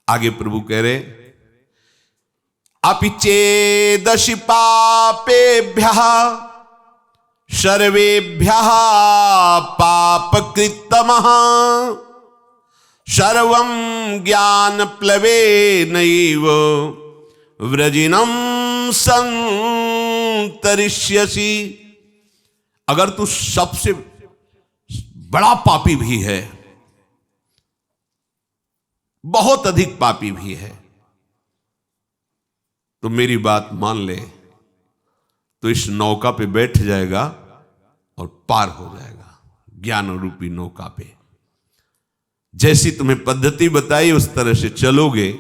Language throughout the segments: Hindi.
आगे प्रभु कह रहे, अपि चेदशि पापेभ्यः सर्वेभ्यः पापकृत्तमः सर्वं ज्ञानप्लवेनैव व्रजिनं संतरिष्यसि। अगर तू सबसे बड़ा पापी भी है, बहुत अधिक पापी भी है, तो मेरी बात मान ले, तो इस नौका पे बैठ जाएगा और पार हो जाएगा, ज्ञान रूपी नौका पे। जैसी तुम्हें पद्धति बताई उस तरह से चलोगे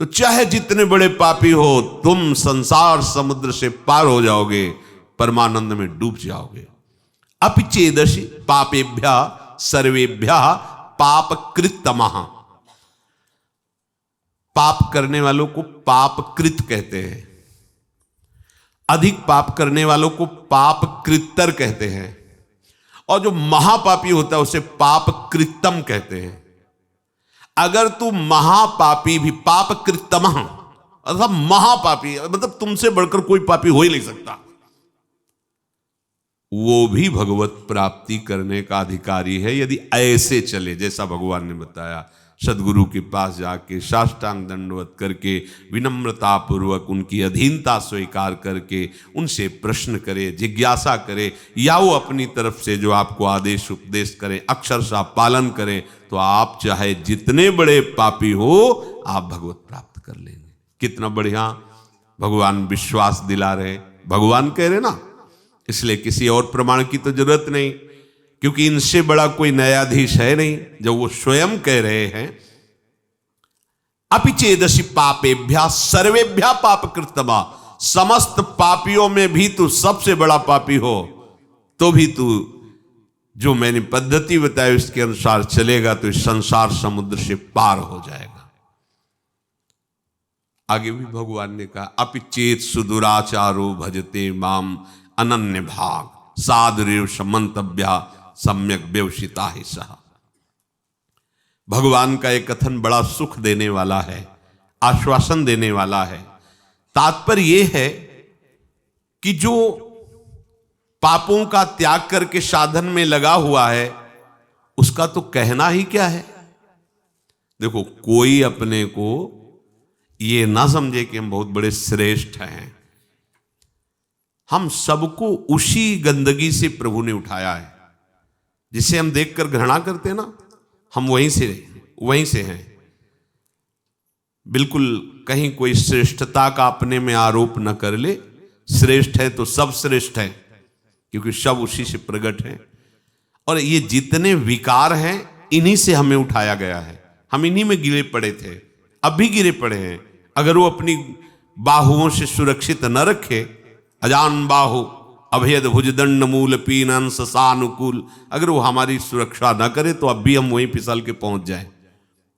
तो चाहे जितने बड़े पापी हो, तुम संसार समुद्र से पार हो जाओगे, परमानंद में डूब जाओगे। अपि चेदशि पापेभ्यः सर्वेभ्यः पापकृत्तमः। पाप करने वालों को पापकृत कहते हैं, अधिक पाप करने वालों को पापकृत्तर कहते हैं, और जो महापापी होता है उसे पापकृत्तम कहते हैं। अगर तू महापापी भी, पापकृत्तम अर्थात महापापी, मतलब तुमसे बढ़कर कोई पापी हो ही नहीं सकता, वो भी भगवत प्राप्ति करने का अधिकारी है यदि ऐसे चले जैसा भगवान ने बताया। सदगुरु के पास जाके साष्टांग दंडवत करके विनम्रता पूर्वक उनकी अधीनता स्वीकार करके उनसे प्रश्न करे, जिज्ञासा करे, या वो अपनी तरफ से जो आपको आदेश उपदेश करें अक्षरशः पालन करें, तो आप चाहे जितने बड़े पापी हो आप भगवत प्राप्त कर लेंगे। कितना बढ़िया भगवान विश्वास दिला रहे, भगवान कह रहे ना, इसलिए किसी और प्रमाण की तो जरूरत नहीं, क्योंकि इनसे बड़ा कोई न्यायाधीश है नहीं। जब वो स्वयं कह रहे हैं अपि चेदशि पापेभ्यः सर्वेभ्यः पापकृत्तमः, समस्त पापियों में भी तू सबसे बड़ा पापी हो तो भी तू जो मैंने पद्धति बताई उसके अनुसार चलेगा तो इस संसार समुद्र से पार हो जाएगा। आगे भी भगवान ने कहा अपि चेत सुदुराचारो भजते माम अनन्य भाग साधुरेव समंतव्या सम्यक व्यवसिता ही सहा। भगवान का एक कथन बड़ा सुख देने वाला है, आश्वासन देने वाला है। तात्पर्य यह है कि जो पापों का त्याग करके साधन में लगा हुआ है उसका तो कहना ही क्या है। देखो, कोई अपने को ये ना समझे कि हम बहुत बड़े श्रेष्ठ हैं। हम सबको उसी गंदगी से प्रभु ने उठाया है जिसे हम देखकर घृणा करते हैं ना, हम वहीं से हैं। बिल्कुल कहीं कोई श्रेष्ठता का अपने में आरोप न कर ले। श्रेष्ठ है तो सब श्रेष्ठ है, क्योंकि सब उसी से प्रकट है। और ये जितने विकार हैं इन्हीं से हमें उठाया गया है। हम इन्हीं में गिरे पड़े थे, अब भी गिरे पड़े हैं। अगर वो अपनी बाहुओं से सुरक्षित न रखे, अजान बाहु अभेद भुजदंड मूल पीनन ससानुकूल, अगर वो हमारी सुरक्षा न करे तो अब भी हम वहीं फिसल के पहुंच जाएं।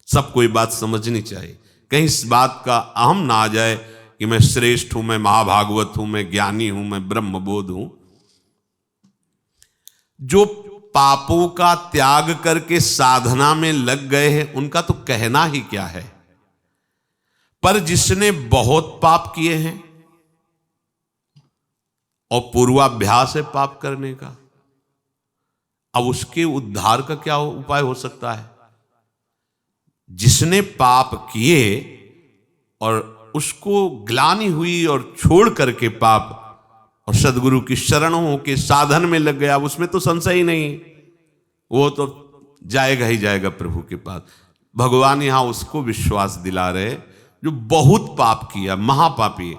सबको ये बात समझनी चाहिए, कहीं इस बात का अहम ना आ जाए कि मैं श्रेष्ठ हूं, मैं महाभागवत हूं, मैं ज्ञानी हूं, मैं ब्रह्मबोध हूं। जो पापों का त्याग करके साधना में लग गए हैं उनका तो कहना ही क्या है। पर जिसने बहुत पाप किए हैं और पूर्वाभ्यास है पाप करने का, अब उसके उद्धार का क्या उपाय हो सकता है। जिसने पाप किए और उसको ग्लानि हुई और छोड़ करके पाप और सदगुरु की शरण हो के साधन में लग गया, उसमें तो संशय ही नहीं, वो तो जाएगा ही जाएगा प्रभु के पास। भगवान यहां उसको विश्वास दिला रहे जो बहुत पाप किया, महापापी,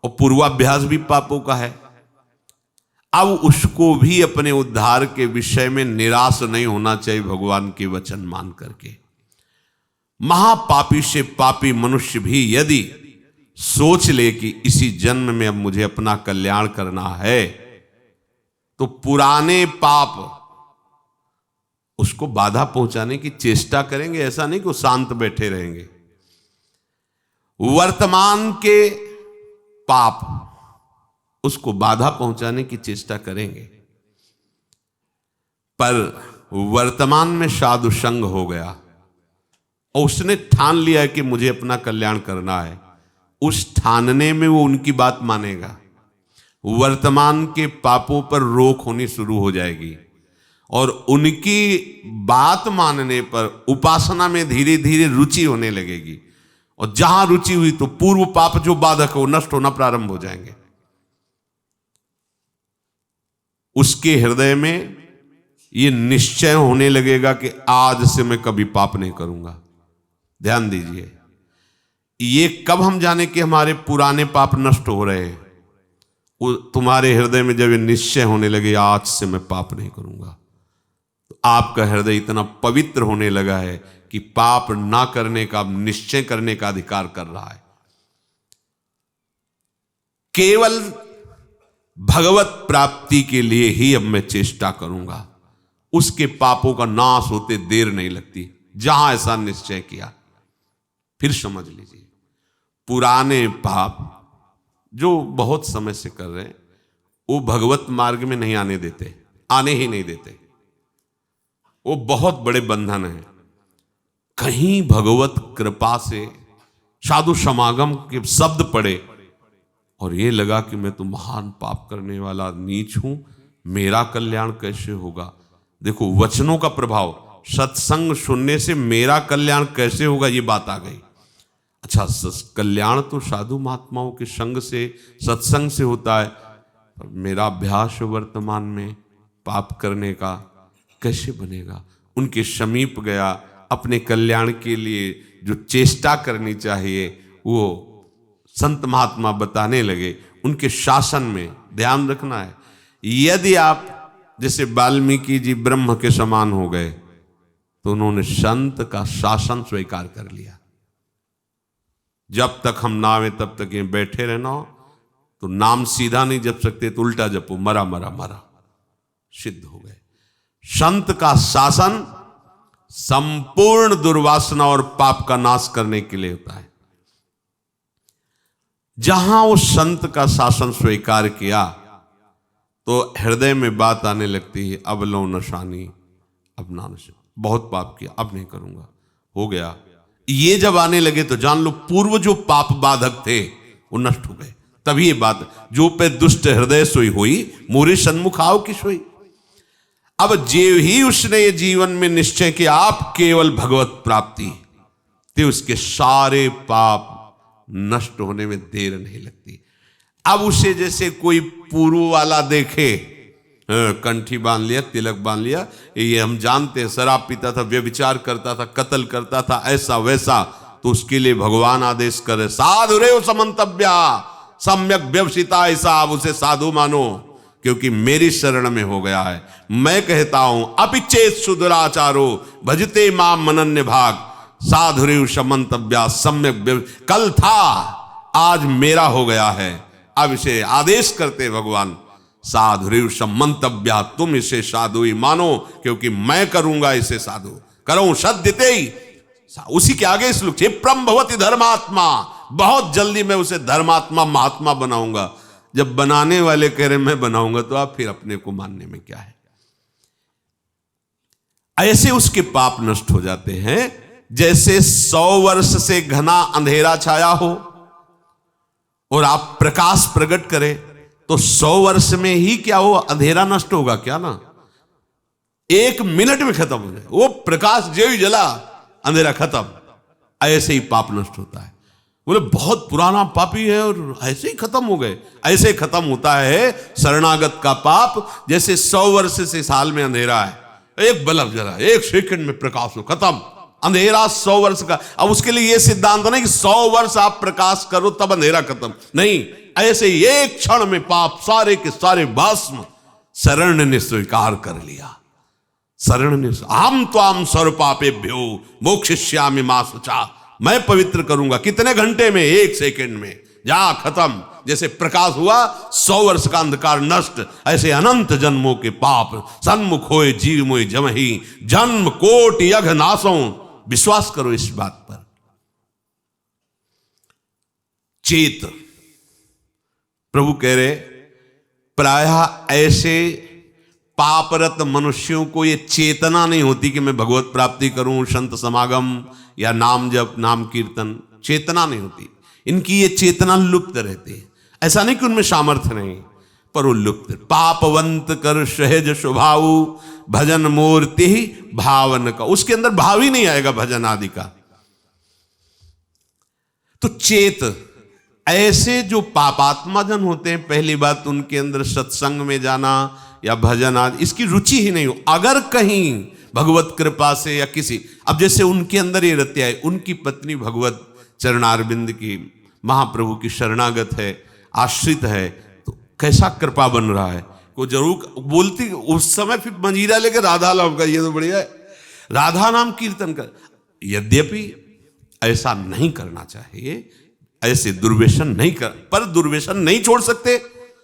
और पूर्वाभ्यास भी पापों का है। अब उसको भी अपने उद्धार के विषय में निराश नहीं होना चाहिए भगवान के वचन मान करके। महापापी से पापी मनुष्य भी यदि सोच ले कि इसी जन्म में अब मुझे अपना कल्याण करना है, तो पुराने पाप उसको बाधा पहुंचाने की चेष्टा करेंगे। ऐसा नहीं कि वो शांत बैठे रहेंगे। वर्तमान के पाप उसको बाधा पहुंचाने की चेष्टा करेंगे। पर वर्तमान में साधु संग हो गया और उसने ठान लिया है कि मुझे अपना कल्याण करना है, उस ठानने में वो उनकी बात मानेगा। वर्तमान के पापों पर रोक होनी शुरू हो जाएगी और उनकी बात मानने पर उपासना में धीरे धीरे रुचि होने लगेगी। और जहां रुचि हुई तो पूर्व पाप जो बाधक है वो नष्ट होना प्रारंभ हो जाएंगे। उसके हृदय में ये निश्चय होने लगेगा कि आज से मैं कभी पाप नहीं करूंगा। ध्यान दीजिए, ये कब हम जाने कि हमारे पुराने पाप नष्ट हो रहे हैं? तुम्हारे हृदय में जब ये निश्चय होने लगे आज से मैं पाप नहीं करूंगा, तो आपका हृदय इतना पवित्र होने लगा है कि पाप ना करने का, निश्चय करने का अधिकार कर रहा है। केवल भगवत प्राप्ति के लिए ही अब मैं चेष्टा करूंगा। उसके पापों का नाश होते देर नहीं लगती। जहां ऐसा निश्चय किया, फिर समझ लीजिए, पुराने पाप जो बहुत समय से कर रहे हैं वो भगवत मार्ग में नहीं आने देते, आने ही नहीं देते। वो बहुत बड़े बंधन हैं। कहीं भगवत कृपा से साधु समागम के शब्द पड़े और ये लगा कि मैं तो महान पाप करने वाला नीच हूं, मेरा कल्याण कैसे होगा? देखो वचनों का प्रभाव, सत्संग सुनने से मेरा कल्याण कैसे होगा, ये बात आ गई। अच्छा, कल्याण तो साधु महात्माओं के संग से, सत्संग से होता है, पर मेरा अभ्यास वर्तमान में पाप करने का कैसे बनेगा? उनके समीप गया, अपने कल्याण के लिए जो चेष्टा करनी चाहिए वो संत महात्मा बताने लगे। उनके शासन में ध्यान रखना है। यदि आप जैसे वाल्मीकि जी ब्रह्म के समान हो गए तो उन्होंने संत का शासन स्वीकार कर लिया। जब तक हम ना आवे तब तक ये बैठे रहना हो, तो नाम सीधा नहीं जप सकते तो उल्टा जपो, मरा मरा मरा, सिद्ध हो गए। संत का शासन संपूर्ण दुर्वासना और पाप का नाश करने के लिए होता है। जहां उस संत का शासन स्वीकार किया तो हृदय में बात आने लगती है, अब लो नशानी, अब ना नशा, बहुत पाप किया, अब नहीं करूंगा, हो गया। ये जब आने लगे तो जान लो पूर्व जो पाप बाधक थे वो नष्ट हो गए। तभी ये बात, जो पे दुष्ट हृदय सोई हुई, मोरे सन्मुख आओ की सोई। अब जे ही उसने ये जीवन में निश्चय किया आप केवल भगवत प्राप्ति, तो उसके सारे पाप नष्ट होने में देर नहीं लगती। अब उसे जैसे कोई पूर्व वाला देखे, कंठी बांध लिया, तिलक बांध लिया, ये हम जानते हैं, शराब पीता था, व्यभिचार करता था, कत्ल करता था, ऐसा वैसा, तो उसके लिए भगवान आदेश करे, साधु रे समंतव्या सम्यक व्यवसिता, ऐसा आप उसे साधु मानो क्योंकि मेरी शरण में हो गया है। मैं कहता हूं अपिचेत सुदुराचारो भजते माम मनन्य भाग, साधु रे समंतव्या सम्यक, कल था आज मेरा हो गया है। अब इसे आदेश करते भगवान, साधु सम्मंतव्या, तुम इसे साधु ही मानो क्योंकि मैं करूंगा इसे साधु, करो सद्यते ही। उसी के आगे श्लोक, क्षिप्रम भवति धर्मात्मा, बहुत जल्दी मैं उसे धर्मात्मा महात्मा बनाऊंगा। जब बनाने वाले कह रहे मैं बनाऊंगा तो आप फिर अपने को मानने में क्या है? ऐसे उसके पाप नष्ट हो जाते हैं जैसे 100 वर्ष से घना अंधेरा छाया हो और आप प्रकाश प्रकट करें तो 100 वर्ष में ही क्या हो, अंधेरा नष्ट होगा क्या? ना, 1 मिनट में खत्म हो जाए। वो प्रकाश जो ही जला, अंधेरा खत्म। ऐसे ही पाप नष्ट होता है। बोले बहुत पुराना पापी है और ऐसे ही खत्म हो गए। ऐसे खत्म होता है शरणागत का पाप, जैसे 100 वर्ष से साल में अंधेरा है, एक बल्ब जला, 1 सेकंड में प्रकाश हो, खत्म। अंधेरा 100 वर्ष का। अब उसके लिए यह सिद्धांत नहीं कि 100 वर्ष आप प्रकाश करो तब अंधेरा खत्म, नहीं, ऐसे एक क्षण में पाप सारे के सारे भस्म शरण ने स्वीकार कर लिया। शरण ने, हम त्वाम सर्व पापेभ्यो मोक्षयिष्यामि मा शुचा, मैं पवित्र करूंगा। कितने घंटे में? 1 सेकंड में, जा खत्म। जैसे प्रकाश हुआ 100 वर्ष का अंधकार नष्ट, ऐसे अनंत जन्मों के पाप सन्मुख होए जीव मोय जमहि, जन्म कोट यघ नासों। विश्वास करो इस बात पर। चेत, प्रभु कह रहे प्रायः ऐसे पापरत मनुष्यों को ये चेतना नहीं होती कि मैं भगवत प्राप्ति करूं, संत समागम या नाम जप, नाम कीर्तन, चेतना नहीं होती इनकी। ये चेतना लुप्त रहती है। ऐसा नहीं कि उनमें सामर्थ्य नहीं, पर वो लुप्त। पापवंत कर सहज स्वभाव, भजन मूर्ति ही भावन का। उसके अंदर भाव ही नहीं आएगा भजन आदि का। तो चेत ऐसे जो पापात्मा जन होते हैं, पहली बात उनके अंदर सत्संग में जाना या भजन आदि इसकी रुचि ही नहीं हो। अगर कहीं भगवत कृपा से या किसी, अब जैसे उनके अंदर ये रत्या है, उनकी पत्नी भगवत चरणारविंद की, महाप्रभु की शरणागत है, आश्रित है, तो कैसा कृपा बन रहा है। वो जरूर बोलती उस समय, फिर मंजीरा लेकर राधा नाम का, ये तो बढ़िया है, राधा नाम कीर्तन कर। यद्यपि ऐसा नहीं करना चाहिए, ऐसे दुर्व्यसन नहीं कर, पर दुर्व्यसन नहीं छोड़ सकते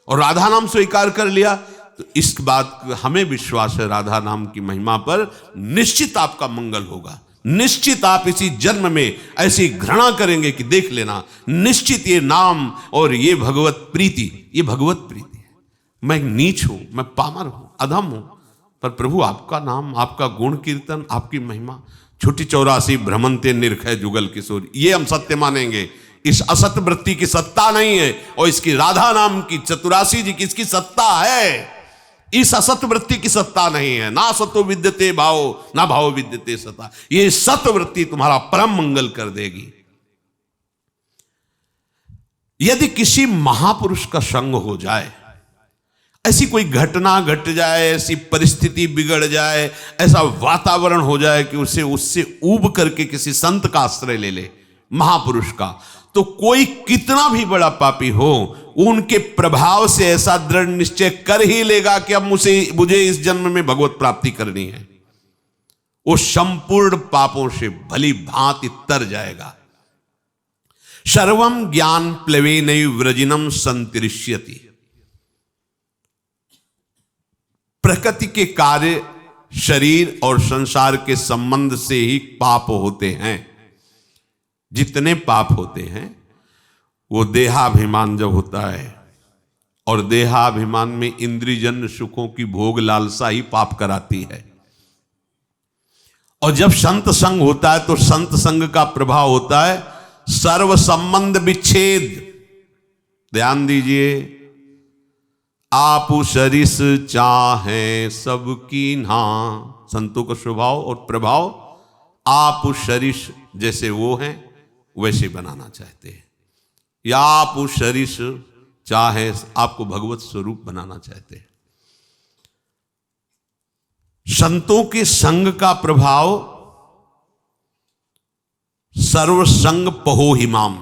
और राधा नाम स्वीकार कर लिया तो इस बात हमें विश्वास है, राधा नाम की महिमा पर निश्चित आपका मंगल होगा। निश्चित आप इसी जन्म में ऐसी घृणा करेंगे कि देख लेना, निश्चित ये नाम और ये भगवत प्रीति, ये भगवत प्रीति है। मैं नीच हूं, मैं पामर हूं, अधम हूं, पर प्रभु आपका नाम, आपका गुण कीर्तन, आपकी महिमा, छुट्टी 84 भ्रमंते निरखय जुगल किशोर, ये हम सत्य मानेंगे। इस असत वृत्ति की सत्ता नहीं है, और इसकी राधा नाम की, चतुरासी जी की इसकी सत्ता है। इस असत वृत्ति की सत्ता नहीं है। ना सतो विद्यते भाव, ना भाव विद्यते सता। ये सत वृत्ति तुम्हारा परम मंगल कर देगी। यदि किसी महापुरुष का संग हो जाए, ऐसी कोई घटना घट जाए, ऐसी परिस्थिति बिगड़ जाए, ऐसा वातावरण हो जाए कि उसे उससे ऊब करके किसी संत का आश्रय ले ले, महापुरुष का, तो कोई कितना भी बड़ा पापी हो, उनके प्रभाव से ऐसा दृढ़ निश्चय कर ही लेगा कि अब मुझे इस जन्म में भगवत प्राप्ति करनी है। वो संपूर्ण पापों से भली भांति तर जाएगा। सर्वम ज्ञान प्लवेनैव व्रजिनम संतरिष्यति। प्रकृति के कार्य शरीर और संसार के संबंध से ही पाप होते हैं। जितने पाप होते हैं वो देहाभिमान जब होता है, और देहाभिमान में इंद्रियजन्य सुखों की भोग लालसा ही पाप कराती है। और जब संत संग होता है तो संत संग का प्रभाव होता है सर्व संबंध विच्छेद। ध्यान दीजिए, आपु सरिस चाहे सबकी ना, संतों का स्वभाव और प्रभाव आपु सरिस जैसे वो हैं वैसे बनाना चाहते हैं, या आपु सरिस चाहे आपको भगवत स्वरूप बनाना चाहते हैं। संतों के संग का प्रभाव सर्व संग पहो हिमाम,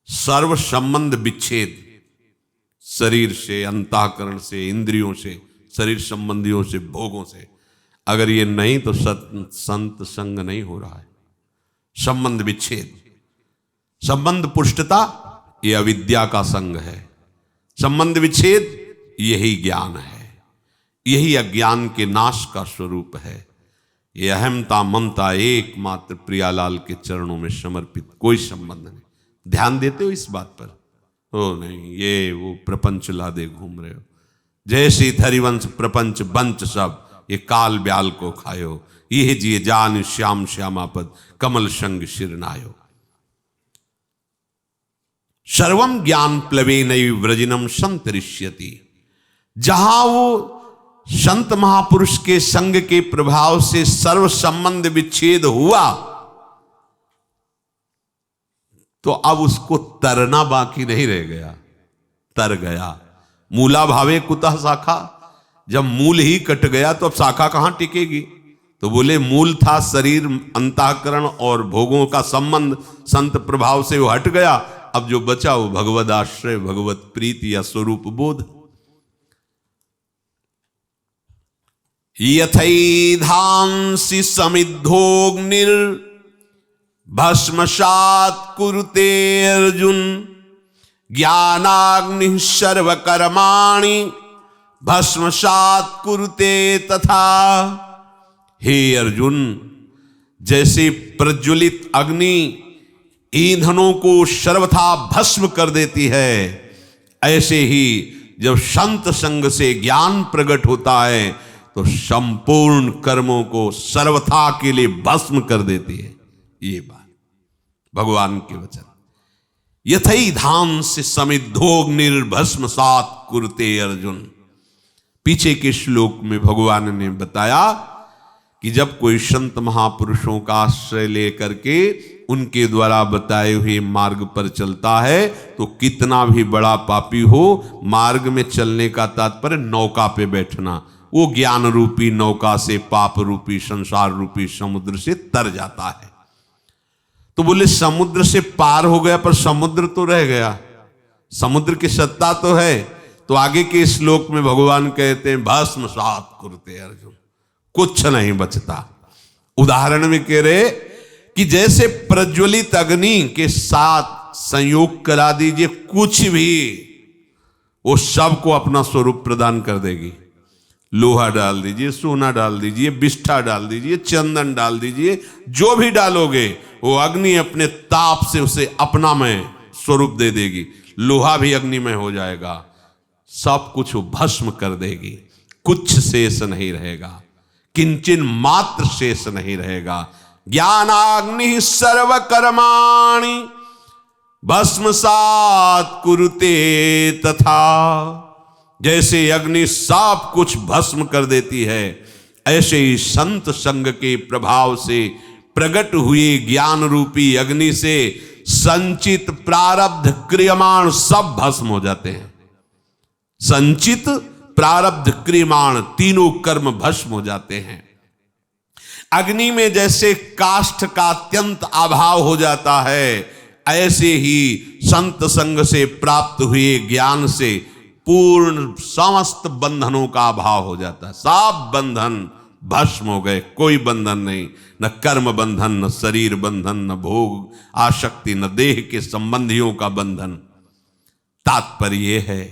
सर्व संबंध विच्छेद, शरीर से, अंतःकरण से, इंद्रियों से, शरीर संबंधियों से, भोगों से। अगर ये नहीं तो संत संग नहीं हो रहा है। संबंध विच्छेद, संबंध पुष्टता ये अविद्या का संग है। संबंध विच्छेद यही ज्ञान है, यही अज्ञान के नाश का स्वरूप है। ये अहमता ममता एकमात्र प्रियालाल के चरणों में समर्पित, कोई संबंध नहीं। ध्यान देते हो इस बात पर? ओ नहीं, ये वो प्रपंच लादे घूम रहे हो, जैसे हरिवंश प्रपंच बंच सब ये काल ब्याल को खायो, ये जिए जान श्याम श्यामापद कमल संग शिरनायो। सर्वम ज्ञान प्लवेनैव व्रजिनम संतरिष्यति। जहां वो संत महापुरुष के संग के प्रभाव से सर्व संबंध विच्छेद हुआ, तो अब उसको तरना बाकी नहीं रह गया, तर गया। मूला भावे कुतः शाखा, जब मूल ही कट गया तो अब शाखा कहां टिकेगी? तो बोले मूल था शरीर, अंतःकरण और भोगों का संबंध, संत प्रभाव से वो हट गया। अब जो बचा वो भगवद आश्रय, भगवत प्रीति या स्वरूप बोध। यथैधांसि समिद्धोग्निर भस्मसात् कुरुते अर्जुन, ज्ञानाग्निः सर्वकर्माणि भस्मसात् कुरुते तथा। हे अर्जुन, जैसे प्रज्वलित अग्नि ईंधनों को सर्वथा भस्म कर देती है, ऐसे ही जब संत संग से ज्ञान प्रकट होता है तो संपूर्ण कर्मों को सर्वथा के लिए भस्म कर देती है। ये बात भगवान के वचन। यथई धाम से समिद्धोग निर्भस्म सात कुरते अर्जुन। पीछे के श्लोक में भगवान ने बताया कि जब कोई संत महापुरुषों का आश्रय लेकर के उनके द्वारा बताए हुए मार्ग पर चलता है तो कितना भी बड़ा पापी हो, मार्ग में चलने का तात्पर्य नौका पे बैठना, वो ज्ञान रूपी नौका से पाप रूपी संसार रूपी समुद्र से तर जाता है। तो बोले समुद्र से पार हो गया पर समुद्र तो रह गया, समुद्र की सत्ता तो है। तो आगे के श्लोक में भगवान कहते हैं भस्म सात कुरते अर्जुन, कुछ नहीं बचता। उदाहरण में कह रहे कि जैसे प्रज्वलित अग्नि के साथ संयोग करा दीजिए, कुछ भी वो सबको अपना स्वरूप प्रदान कर देगी। लोहा डाल दीजिए, सोना डाल दीजिए, बिष्ठा डाल दीजिए, चंदन डाल दीजिए, जो भी डालोगे वो अग्नि अपने ताप से उसे अपना में स्वरूप दे देगी। लोहा भी अग्निमय हो जाएगा, सब कुछ वो भस्म कर देगी, कुछ शेष नहीं रहेगा, किंचन मात्र शेष नहीं रहेगा। ज्ञानाग्नि सर्व कर्माणि भस्मसात् कुरुते तथा। जैसे अग्नि सब कुछ भस्म कर देती है, ऐसे ही संत संग के प्रभाव से प्रकट हुए ज्ञान रूपी अग्नि से संचित प्रारब्ध क्रियमाण सब भस्म हो जाते हैं। संचित प्रारब्ध क्रियमाण तीनों कर्म भस्म हो जाते हैं। अग्नि में जैसे काष्ठ का अत्यंत अभाव हो जाता है, ऐसे ही संत संग से प्राप्त हुए ज्ञान से पूर्ण समस्त बंधनों का अभाव हो जाता है। सब बंधन भस्म हो गए, कोई बंधन नहीं, न कर्म बंधन, न शरीर बंधन, न भोग आसक्ति, न देह के संबंधियों का बंधन। तात्पर्य है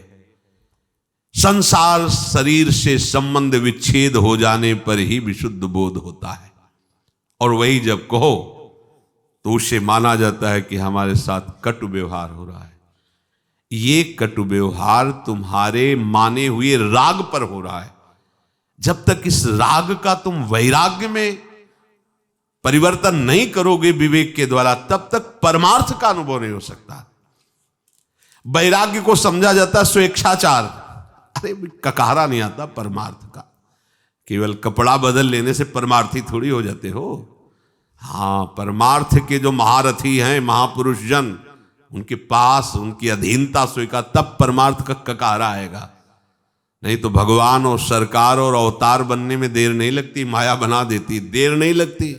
संसार शरीर से संबंध विच्छेद हो जाने पर ही विशुद्ध बोध होता है, और वही जब कहो तो उसे माना जाता है कि हमारे साथ कटु व्यवहार हो रहा है। ये कटु व्यवहार तुम्हारे माने हुए राग पर हो रहा है। जब तक इस राग का तुम वैराग्य में परिवर्तन नहीं करोगे विवेक के द्वारा, तब तक परमार्थ का अनुभव नहीं हो सकता। वैराग्य को समझा जाता है स्वेच्छाचार। अरे ककारा नहीं आता परमार्थ का, केवल कपड़ा बदल लेने से परमार्थी थोड़ी हो जाते हो। हाँ, परमार्थ के जो महारथी हैं महापुरुष जन, उनके पास उनकी अधीनता स्वीकार, तब परमार्थ का ककारा आएगा। नहीं तो भगवान और सरकार और अवतार बनने में देर नहीं लगती, माया बना देती, देर नहीं लगती।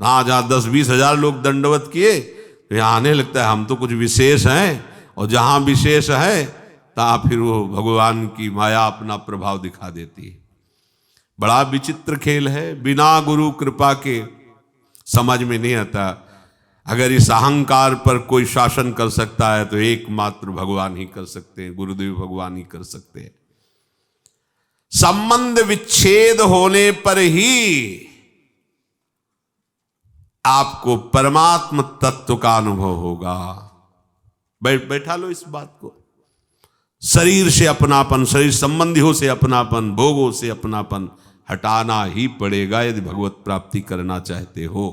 हाँ, जहाँ 10-20 हजार लोग दंडवत किए तो यहाँ आने लगता है हम तो कुछ विशेष हैं, और जहाँ विशेष है तहाँ फिर वो भगवान की माया अपना प्रभाव दिखा देती है। बड़ा विचित्र खेल है, बिना गुरु कृपा के समझ में नहीं आता। अगर इस अहंकार पर कोई शासन कर सकता है तो एकमात्र भगवान ही कर सकते हैं, गुरुदेव भगवान ही कर सकते हैं। संबंध विच्छेद होने पर ही आपको परमात्म तत्व का अनुभव होगा। बैठा लो इस बात को। शरीर से अपनापन, शरीर संबंधियों से अपनापन, भोगों से अपनापन हटाना ही पड़ेगा यदि भगवत प्राप्ति करना चाहते हो।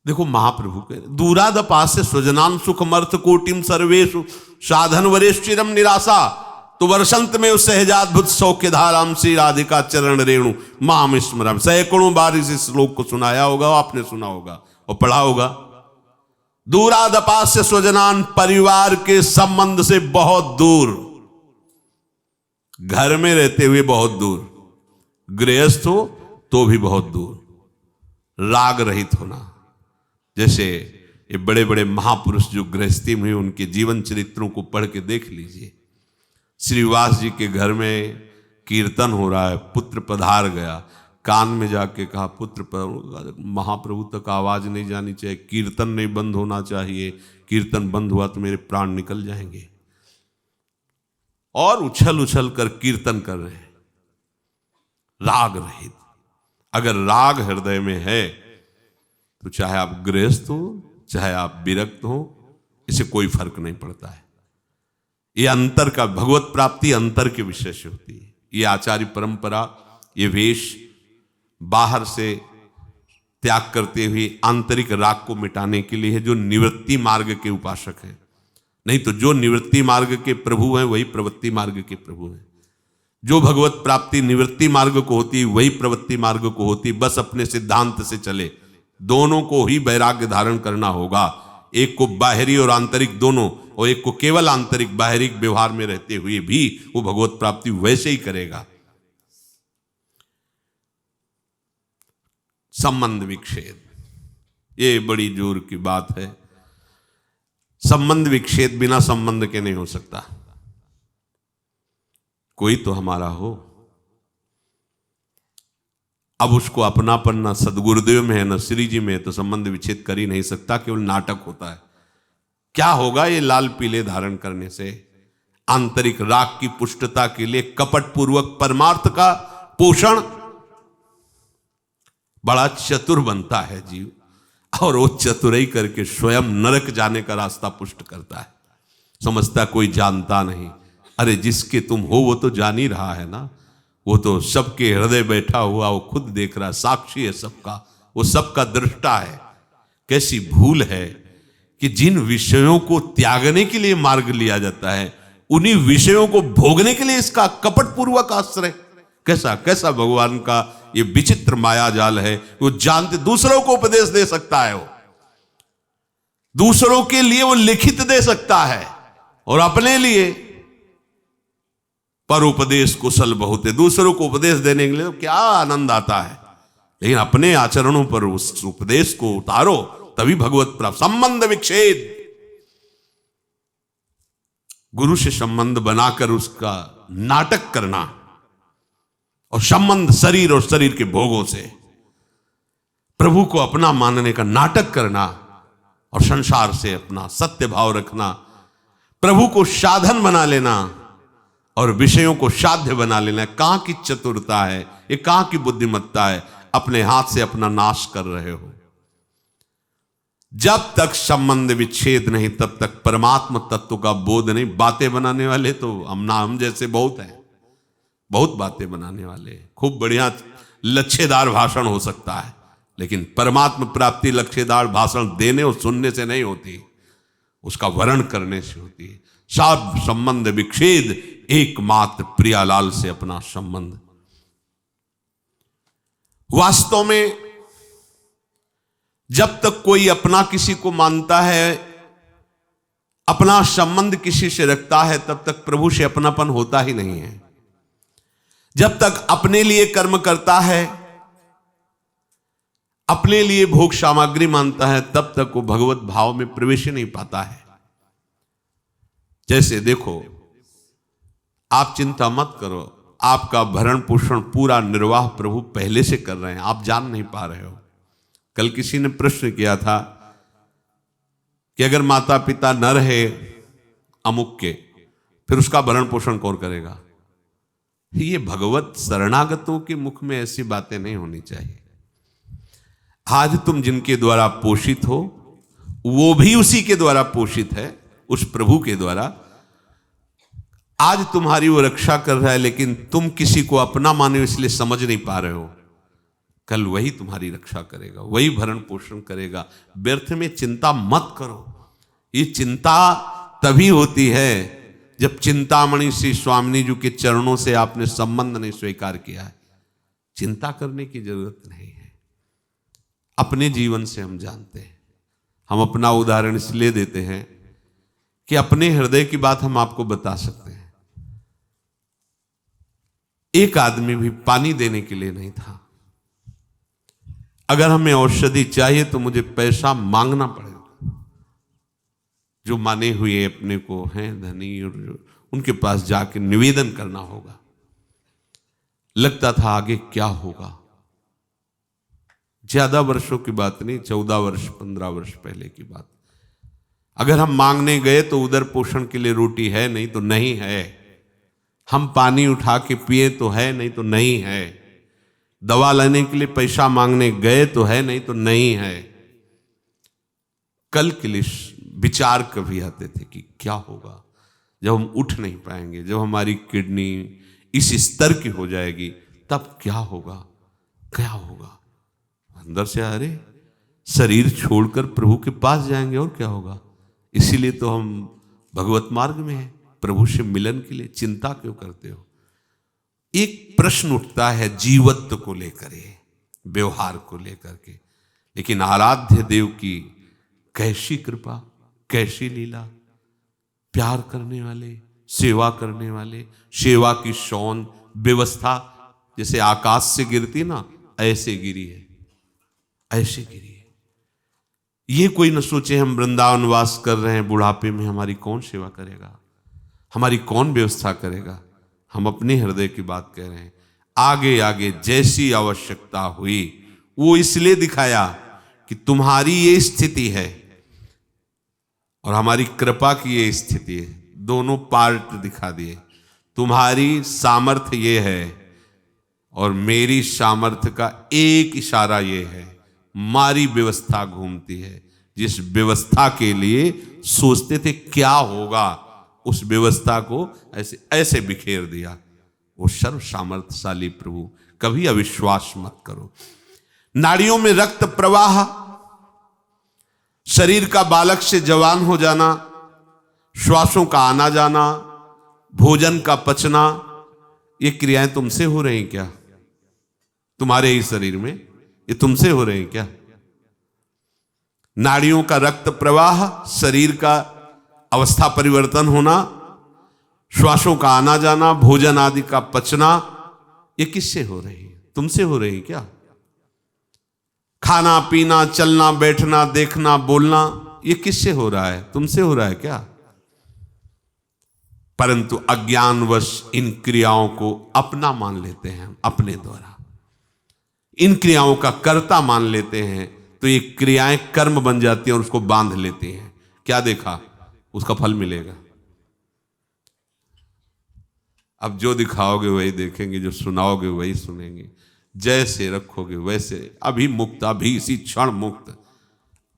देखो महाप्रभु कह रहे दूरादपास्य स्वजनान सुखमर्थ कोटिम सर्वेषु साधन वरेश्चिरम निराशा तो वर्षंत में उस सहजाद्भुत सौख्य धाराम श्री राधिका चरण रेणु माम स्मरम। सैकड़ों बार इस श्लोक को सुनाया होगा, आपने सुना होगा और पढ़ा होगा। दूरादपास्य स्वजनान, परिवार के संबंध से बहुत दूर, घर में रहते हुए बहुत दूर, गृहस्थ हो तो भी बहुत दूर, राग रहित होना। जैसे ये बड़े बड़े महापुरुष जो गृहस्थी में, उनके जीवन चरित्रों को पढ़ के देख लीजिए। श्रीवास जी के घर में कीर्तन हो रहा है, पुत्र पधार गया, कान में जाके कहा पुत्र महाप्रभु तक आवाज नहीं जानी चाहिए, कीर्तन नहीं बंद होना चाहिए, कीर्तन बंद हुआ तो मेरे प्राण निकल जाएंगे। और उछल उछल कर कीर्तन कर रहे हैं, राग रहित। अगर राग हृदय में है तो चाहे आप गृहस्थ हो चाहे आप विरक्त हो, इसे कोई फर्क नहीं पड़ता है। ये अंतर का, भगवत प्राप्ति अंतर के विषय से होती है। ये आचार्य परंपरा, ये वेश बाहर से त्याग करते हुए आंतरिक राग को मिटाने के लिए है, जो निवृत्ति मार्ग के उपासक हैं। नहीं तो जो निवृत्ति मार्ग के प्रभु हैं वही प्रवृत्ति मार्ग के प्रभु हैं। जो भगवत प्राप्ति निवृत्ति मार्ग को होती वही प्रवृत्ति मार्ग को होती। बस अपने सिद्धांत से चले, दोनों को ही वैराग्य धारण करना होगा। एक को बाहरी और आंतरिक दोनों, और एक को केवल आंतरिक बाहरी व्यवहार में रहते हुए भी वो भगवत प्राप्ति वैसे ही करेगा। संबंध विच्छेद, ये बड़ी जोर की बात है। संबंध विच्छेद बिना संबंध के नहीं हो सकता। कोई तो हमारा हो, अब उसको अपनापन ना सदगुरुदेव में है ना श्री जी में है, तो संबंध विच्छेद कर ही नहीं सकता, केवल नाटक होता है। क्या होगा ये लाल पीले धारण करने से? आंतरिक राग की पुष्टता के लिए कपट पूर्वक परमार्थ का पोषण, बड़ा चतुर बनता है जीव, और वो चतुराई करके स्वयं नरक जाने का रास्ता पुष्ट करता है। समझता कोई जानता नहीं। अरे जिसके तुम हो वो तो जान ही रहा है ना, वो तो सबके हृदय बैठा हुआ, वो खुद देख रहा है, साक्षी है सबका, वो सबका दृष्टा है। कैसी भूल है कि जिन विषयों को त्यागने के लिए मार्ग लिया जाता है, उन्हीं विषयों को भोगने के लिए इसका कपटपूर्वक आश्रय। कैसा कैसा भगवान का ये विचित्र माया जाल है। वो जानते, दूसरों को उपदेश दे सकता है, वो दूसरों के लिए वो लिखित दे सकता है, और अपने लिए पर उपदेश कुशल बहुत है। दूसरों को उपदेश देने के लिए तो क्या आनंद आता है, लेकिन अपने आचरणों पर उस उपदेश को उतारो, तभी भगवत प्राप्त। संबंध विच्छेद, गुरु से संबंध बनाकर उसका नाटक करना, और संबंध शरीर और शरीर के भोगों से प्रभु को अपना मानने का नाटक करना, और संसार से अपना सत्य भाव रखना, प्रभु को साधन बना लेना और विषयों को साध्य बना लेना। कहां की चतुरता है ये, कहां की बुद्धिमत्ता है? अपने हाथ से अपना नाश कर रहे हो। जब तक संबंध विच्छेद नहीं, तब तक परमात्म तत्व का बोध नहीं। बातें बनाने वाले तो हम जैसे बहुत हैं, बहुत बातें बनाने वाले, खूब बढ़िया लच्छेदार भाषण हो सकता है, लेकिन परमात्म प्राप्ति लच्छेदार भाषण देने और सुनने से नहीं होती, उसका वर्ण करने से होती है। सब संबंध विच्छेद, एकमात्र प्रियालाल से अपना संबंध। वास्तव में जब तक कोई अपना किसी को मानता है, अपना संबंध किसी से रखता है, तब तक प्रभु से अपनापन होता ही नहीं है। जब तक अपने लिए कर्म करता है, अपने लिए भोग सामग्री मानता है, तब तक वो भगवत भाव में प्रवेश नहीं पाता है। जैसे देखो, आप चिंता मत करो, आपका भरण पोषण पूरा निर्वाह प्रभु पहले से कर रहे हैं, आप जान नहीं पा रहे हो। कल किसी ने प्रश्न किया था कि अगर माता पिता न रहे अमुक के, फिर उसका भरण पोषण कौन करेगा? ये भगवत शरणागतों के मुख में ऐसी बातें नहीं होनी चाहिए। आज तुम जिनके द्वारा पोषित हो, वो भी उसी के द्वारा पोषित है, उस प्रभु के द्वारा। आज तुम्हारी वो रक्षा कर रहा है, लेकिन तुम किसी को अपना माने इसलिए समझ नहीं पा रहे हो। कल वही तुम्हारी रक्षा करेगा, वही भरण पोषण करेगा। व्यर्थ में चिंता मत करो। ये चिंता तभी होती है जब चिंतामणि श्री स्वामिनी जी के चरणों से आपने संबंध नहीं स्वीकार किया है। चिंता करने की जरूरत नहीं है। अपने जीवन से हम जानते हैं। हम अपना उदाहरण इसलिए देते हैं कि अपने हृदय की बात हम आपको बता सकते हैं। एक आदमी भी पानी देने के लिए नहीं था। अगर हमें औषधि चाहिए तो मुझे पैसा मांगना पड़ेगा। जो माने हुए अपने को हैं धनी, और उनके पास जाके निवेदन करना होगा। लगता था आगे क्या होगा। ज्यादा वर्षों की बात नहीं, 14 वर्ष 15 वर्ष पहले की बात। अगर हम मांगने गए तो उधर पोषण के लिए रोटी है, नहीं तो नहीं है। हम पानी उठा के पिए तो है, नहीं तो नहीं है। दवा लेने के लिए पैसा मांगने गए तो है, नहीं तो नहीं है। कल के लिए विचार कभी आते थे कि क्या होगा। जब हम उठ नहीं पाएंगे, जब हमारी किडनी इस स्तर की हो जाएगी, तब क्या होगा? क्या होगा? अंदर से अरे शरीर छोड़कर प्रभु के पास जाएंगे, और क्या होगा? इसीलिए तो हम भगवत मार्ग में हैं, प्रभु से मिलन के लिए। चिंता क्यों करते हो? एक प्रश्न उठता है जीवत्व को लेकर, व्यवहार को लेकर के, लेकिन आराध्य देव की कैसी कृपा, कैसी लीला! प्यार करने वाले, सेवा करने वाले, सेवा की शौन व्यवस्था जैसे आकाश से गिरती ना, ऐसे गिरी है, ऐसे गिरी है। ये कोई न सोचे हम वृंदावन वास कर रहे हैं, बुढ़ापे में हमारी कौन सेवा करेगा, हमारी कौन व्यवस्था करेगा? हम अपने हृदय की बात कह रहे हैं। आगे आगे जैसी आवश्यकता हुई, वो इसलिए दिखाया कि तुम्हारी ये स्थिति है और हमारी कृपा की ये स्थिति है, दोनों पार्ट दिखा दिए। तुम्हारी सामर्थ्य ये है और मेरी सामर्थ्य का एक इशारा ये है, मारी व्यवस्था घूमती है। जिस व्यवस्था के लिए सोचते थे क्या होगा, उस व्यवस्था को ऐसे ऐसे बिखेर दिया। वो सर्व सामर्थ्यशाली प्रभु। कभी अविश्वास मत करो। नाड़ियों में रक्त प्रवाह, शरीर का बालक से जवान हो जाना, श्वासों का आना जाना, भोजन का पचना, ये क्रियाएं तुमसे हो रही क्या? तुम्हारे ही शरीर में ये तुमसे हो रही क्या? नाड़ियों का रक्त प्रवाह, शरीर का अवस्था परिवर्तन होना, श्वासों का आना जाना, भोजन आदि का पचना, ये किससे हो रही है? तुमसे हो रही क्या? खाना पीना, चलना बैठना, देखना बोलना, ये किससे हो रहा है? तुमसे हो रहा है क्या? परंतु अज्ञानवश इन क्रियाओं को अपना मान लेते हैं, अपने द्वारा इन क्रियाओं का कर्ता मान लेते हैं, तो ये क्रियाएं कर्म बन जाती हैं और उसको बांध लेती हैं। क्या देखा? उसका फल मिलेगा। अब जो दिखाओगे वही देखेंगे, जो सुनाओगे वही सुनेंगे, जैसे रखोगे वैसे। अभी मुक्त, अभी इसी क्षण मुक्त,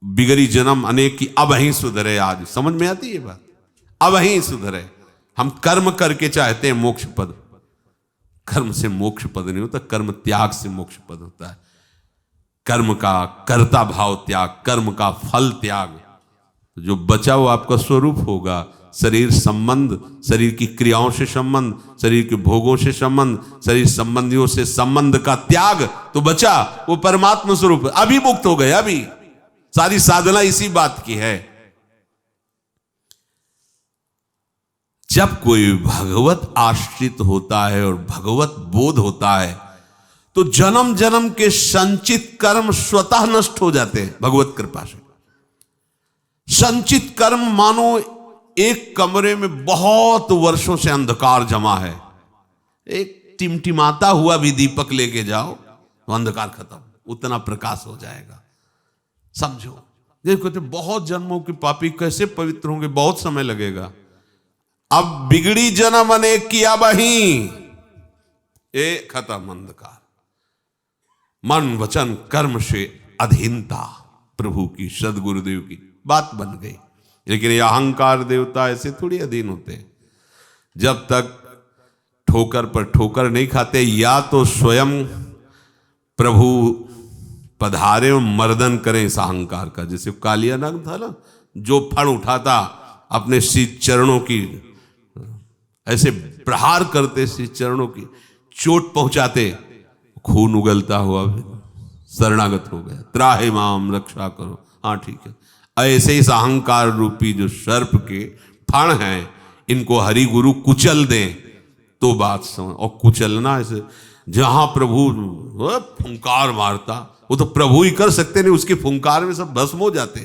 बिगड़ी जन्म अनेक की, अब ही सुधरे। आज समझ में आती है ये बात? अब ही सुधरे। हम कर्म करके चाहते हैं मोक्ष पद, कर्म से मोक्ष पद नहीं होता, कर्म त्याग से मोक्ष पद होता है। कर्म का कर्ता भाव त्याग, कर्म का फल त्याग, जो बचा वो आपका स्वरूप होगा। शरीर संबंध, शरीर की क्रियाओं से संबंध, शरीर के भोगों से संबंध, शरीर संबंधियों से संबंध का त्याग तो बचा वो परमात्मा स्वरूप। अभी मुक्त हो गए। अभी सारी साधना इसी बात की है। जब कोई भगवत आश्रित होता है और भगवत बोध होता है, तो जन्म जन्म के संचित कर्म स्वतः नष्ट हो जाते हैं भगवत कृपा से। संचित कर्म मानो एक कमरे में बहुत वर्षों से अंधकार जमा है, एक टिमटिमाता हुआ भी दीपक लेके जाओ तो अंधकार खत्म, उतना प्रकाश हो जाएगा। समझो, देखो तो बहुत जन्मों के पापी कैसे पवित्र होंगे, बहुत समय लगेगा। अब बिगड़ी जन्म अनेक किया बही, ये खत्म अंधकार। मन वचन कर्म से अधीनता प्रभु की, सदगुरुदेव की बात बन गई। लेकिन ये अहंकार देवता ऐसे थोड़ी अधीन होते हैं। जब तक ठोकर पर ठोकर नहीं खाते, या तो स्वयं प्रभु पधारे और मर्दन करें इस अहंकार का। जैसे कालिया नाग था ना, जो फण उठाता अपने श्री चरणों की, ऐसे प्रहार करते श्री चरणों की, चोट पहुंचाते, खून उगलता हुआ शरणागत हो गया। त्राहि माम, रक्षा करो। हाँ ठीक है। ऐसे इस अहंकार रूपी जो सर्प के फण हैं, इनको हरि गुरु कुचल दें तो बात समझ। और कुचलना ऐसे, जहां प्रभु फुंकार मारता, वो तो प्रभु ही कर सकते नहीं, उसके फुंकार में सब भस्म हो जाते।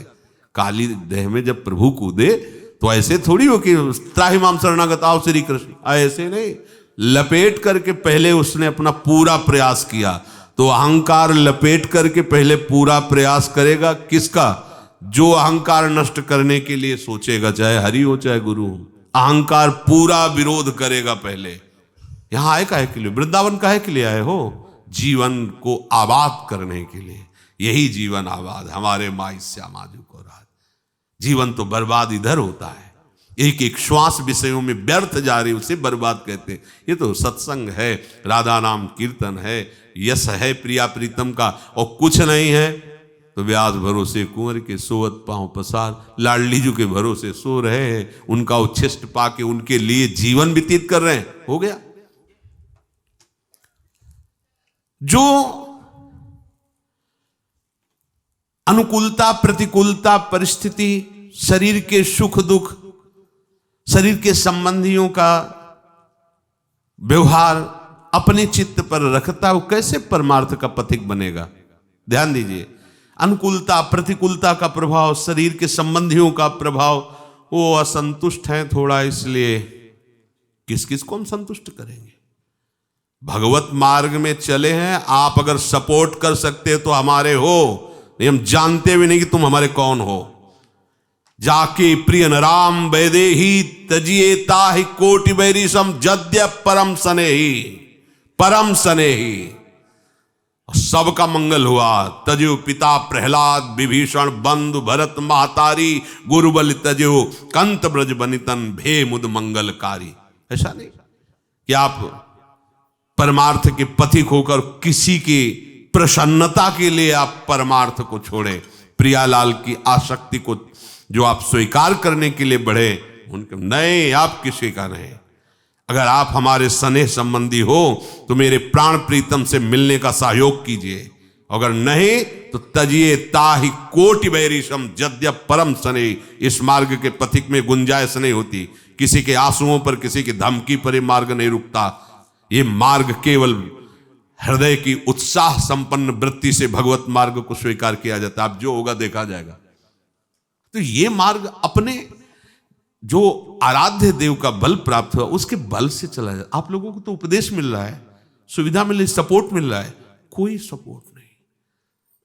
काली देह में जब प्रभु कूदे तो ऐसे थोड़ी हो कि त्राहि माम शरणागत आओ श्री कृष्ण, ऐसे नहीं। लपेट करके पहले उसने अपना पूरा प्रयास किया। तो अहंकार लपेट करके पहले पूरा प्रयास करेगा किसका? जो अहंकार नष्ट करने के लिए सोचेगा, चाहे हरि हो चाहे गुरु हो, अहंकार पूरा विरोध करेगा पहले। यहां आए काहे के लिए? वृंदावन काहे के लिए आए हो? जीवन को आबाद करने के लिए। यही जीवन आबाद, हमारे माई श्यामाजू को राज। जीवन तो बर्बाद इधर होता है, एक एक श्वास विषयों में व्यर्थ जा रही, उसे बर्बाद कहते हैं। ये तो सत्संग है, राधा नाम कीर्तन है, यश है प्रिया प्रीतम का, और कुछ नहीं है तो व्यास भरोसे कुंवर के सोवत पांव पसार, लाडली जी के भरोसे सो रहे हैं, उनका उच्छिष्ट पाके उनके लिए जीवन व्यतीत कर रहे हैं, हो गया। जो अनुकूलता प्रतिकूलता परिस्थिति, शरीर के सुख दुख, शरीर के संबंधियों का व्यवहार अपने चित्त पर रखता, वो कैसे परमार्थ का पथिक बनेगा? ध्यान दीजिए, अनुकूलता प्रतिकूलता का प्रभाव, शरीर के संबंधियों का प्रभाव, वो असंतुष्ट हैं थोड़ा, इसलिए किस किस को हम संतुष्ट करेंगे? भगवत मार्ग में चले हैं, आप अगर सपोर्ट कर सकते हो तो हमारे हो, नहीं हम जानते भी नहीं कि तुम हमारे कौन हो। जाके प्रिय राम वैदे ही तजिए ताहि कोटि बैरी सम जद्य परम सने ही सबका मंगल हुआ। तजो पिता प्रहलाद विभीषण बंधु भरत महतारी, गुरुबल तजो कंत ब्रज बनितन भे मुद मंगलकारी। ऐसा नहीं कि आप परमार्थ के पथिक होकर किसी की प्रसन्नता के लिए आप परमार्थ को छोड़े, प्रियालाल की आसक्ति को जो आप स्वीकार करने के लिए बढ़े, उनके नहीं, आप किसी का नहीं। अगर आप हमारे स्नेह संबंधी हो तो मेरे प्राण प्रीतम से मिलने का सहयोग कीजिए, अगर नहीं तो तजिए ताहि कोटि बैरिशम जद्य परम सने। इस मार्ग के पथिक में गुंजाइश नहीं होती, किसी के आंसुओं पर किसी की धमकी पर ये मार्ग नहीं रुकता। ये मार्ग केवल हृदय की उत्साह संपन्न वृत्ति से भगवत मार्ग को स्वीकार किया जाता है। अब जो होगा देखा जाएगा। तो ये मार्ग अपने जो आराध्य देव का बल प्राप्त हुआ उसके बल से चला जाए। आप लोगों को तो उपदेश मिल रहा है, सुविधा मिल रही, सपोर्ट मिल रहा है, कोई सपोर्ट नहीं।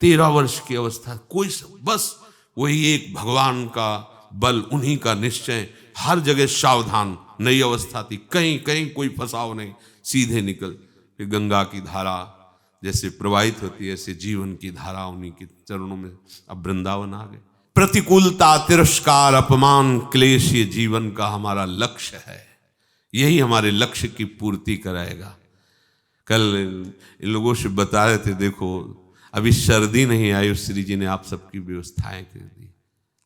13 वर्ष की अवस्था, कोई बस वही एक भगवान का बल, उन्हीं का निश्चय, हर जगह सावधान। नई अवस्था थी, कहीं कहीं कोई फंसाव नहीं, सीधे निकल। फिर गंगा की धारा जैसे प्रवाहित होती है, ऐसे जीवन की धारा उन्हीं के चरणों में। अब वृंदावन आ गए। प्रतिकूलता, तिरस्कार, अपमान, क्लेश, ये जीवन का हमारा लक्ष्य है, यही हमारे लक्ष्य की पूर्ति कराएगा। कल इन लोगों से बता रहे थे, देखो अभी सर्दी नहीं आई, श्री जी ने आप सबकी व्यवस्थाएं कर दी।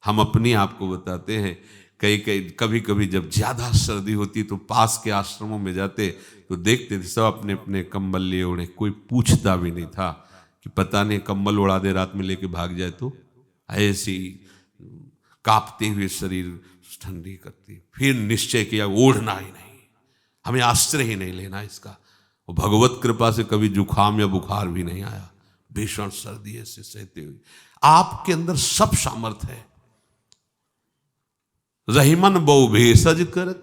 हम अपनी आपको बताते हैं, कभी कभी जब ज्यादा सर्दी होती तो पास के आश्रमों में जाते तो देखते थे सब अपने अपने कंबल लिए ओढ़े, कोई पूछता भी नहीं था कि पता नहीं कंबल उड़ा दे रात में लेके भाग जाए तो। ऐसी कांपते हुए शरीर ठंडी करती। फिर निश्चय किया ओढ़ना ही नहीं, हमें आश्रय ही नहीं लेना इसका। और भगवत कृपा से कभी जुखाम या बुखार भी नहीं आया। भीषण सर्दी ऐसे सहते हुए आपके अंदर सब सामर्थ्य है। रहीमन बहु भेषज करत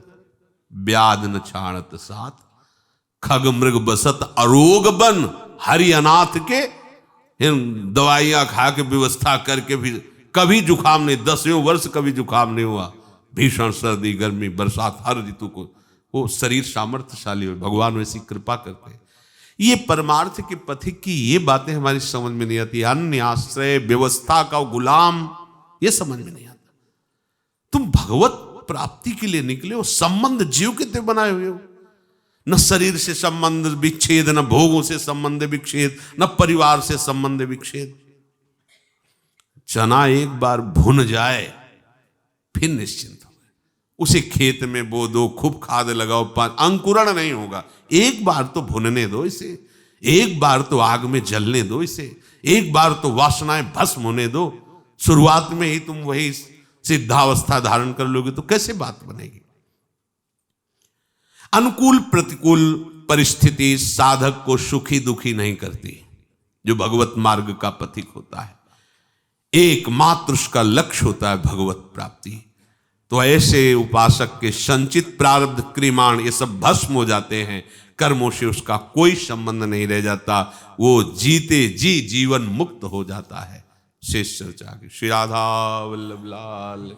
ब्याध न छाणत साथ, खग मृग बसत अरोग बन हरि अनाथ के। दवाइयां खा के व्यवस्था करके भी कभी जुखाम नहीं, 10वें वर्ष कभी जुखाम नहीं हुआ। भीषण सर्दी गर्मी बरसात हर ऋतु को वो शरीर सामर्थ्यशाली हो, भगवान वैसी कृपा करते हैं। ये परमार्थ के पथिक की ये बातें हमारी समझ में नहीं आती। अन्य आश्रय व्यवस्था का गुलाम, ये समझ में नहीं आता। तुम भगवत प्राप्ति के लिए निकले हो, संबंध जीव के ते बनाए हुए हो। न शरीर से संबंध विच्छेद, न भोगों से संबंध विच्छेद, न परिवार से संबंध विच्छेद। चना एक बार भुन जाए फिर निश्चिंत हो गए। उसे खेत में बो दो, खूब खाद लगाओ, अंकुरण नहीं होगा। एक बार तो भुनने दो इसे, एक बार तो आग में जलने दो इसे, एक बार तो वासनाएं भस्म होने दो। शुरुआत में ही तुम वही सिद्धावस्था धारण कर लोगे तो कैसे बात बनेगी? अनुकूल प्रतिकूल परिस्थिति साधक को सुखी दुखी नहीं करती। जो भगवत मार्ग का पथिक होता है, एकमात्र उसका लक्ष्य होता है भगवत प्राप्ति। तो ऐसे उपासक के संचित प्रारब्ध क्रिमाण ये सब भस्म हो जाते हैं, कर्मों से उसका कोई संबंध नहीं रह जाता, वो जीते जी जीवन मुक्त हो जाता है। शेष चर्चा की। श्री राधा वल्लभ लाल।